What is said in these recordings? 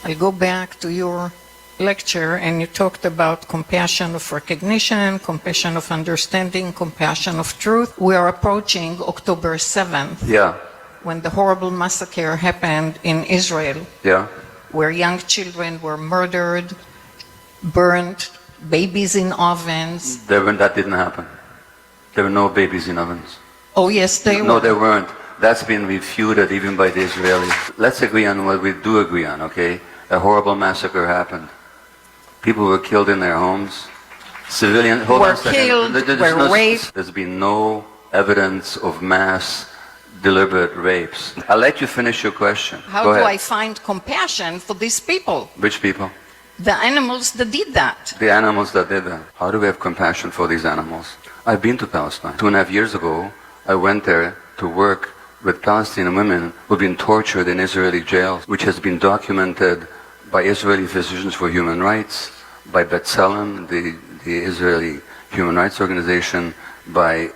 I'll go back to your lecture, and you talked about compassion of recognition, compassion of understanding, compassion of truth. We are approaching October 7th. Yeah. When the horrible massacre happened in Israel. Yeah. Where young children were murdered, burned, babies in ovens. That didn't happen. There were no babies in ovens. Oh yes, they were. No, there weren't. That's been refuted even by the Israelis. Let's agree on what we do agree on, okay? A horrible massacre happened. People were killed in their homes. Civilians were killed, were raped. There's been no evidence of mass deliberate rapes. I'll let you finish your question. How do I find compassion for these people? Which people? The animals that did that. The animals that did that. How do we have compassion for these animals? I've been to Palestine. 2.5 years ago, I went there to work with Palestinian women who've been tortured in Israeli jails, which has been documented by Israeli Physicians for Human Rights, by B'Tselem, the Israeli human rights organization, by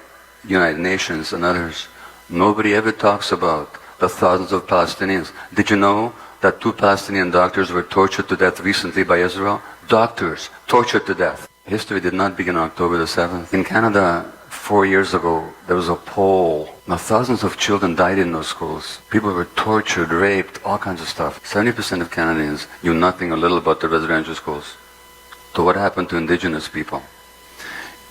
United Nations and others. Nobody ever talks about the thousands of Palestinians. Did you know that 2 Palestinian doctors were tortured to death recently by Israel? Doctors tortured to death. History did not begin on October the 7th. In Canada, 4 years ago, there was a poll. Now, thousands of children died in those schools. People were tortured, raped, all kinds of stuff. 70% of Canadians knew nothing or little about the residential schools. So what happened to indigenous people?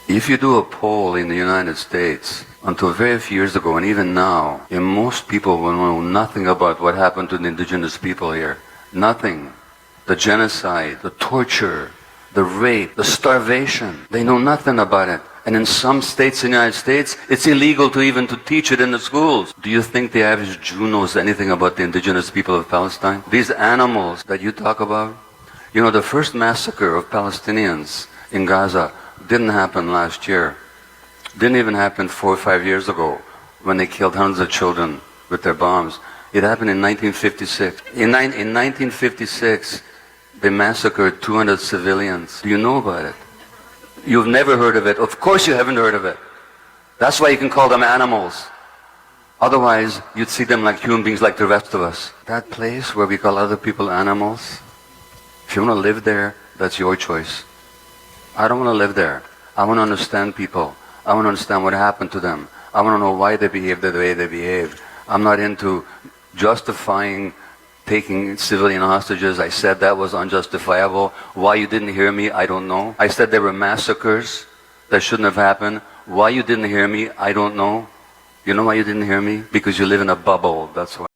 If you do a poll in the United States, until very few years ago, and even now, most people will know nothing about what happened to the indigenous people here. Nothing. The genocide, the torture, the rape, the starvation. They know nothing about it. And in some states in the United States, it's illegal to even to teach it in the schools. Do you think the average Jew knows anything about the indigenous people of Palestine? These animals that you talk about, you know, the first massacre of Palestinians in Gaza didn't happen last year. Didn't even happen 4 or 5 years ago when they killed hundreds of children with their bombs. It happened in 1956. In 1956, they massacred 200 civilians. Do you know about it? You've never heard of it. Of course you haven't heard of it. That's why you can call them animals. Otherwise, you'd see them like human beings like the rest of us. That place where we call other people animals, if you want to live there, that's your choice. I don't want to live there. I want to understand people. I want to understand what happened to them. I want to know why they behave the way they behave. I'm not into justifying taking civilian hostages. I said that was unjustifiable. Why you didn't hear me, I don't know. I said there were massacres that shouldn't have happened. Why you didn't hear me, I don't know. You know why you didn't hear me? Because you live in a bubble, that's why.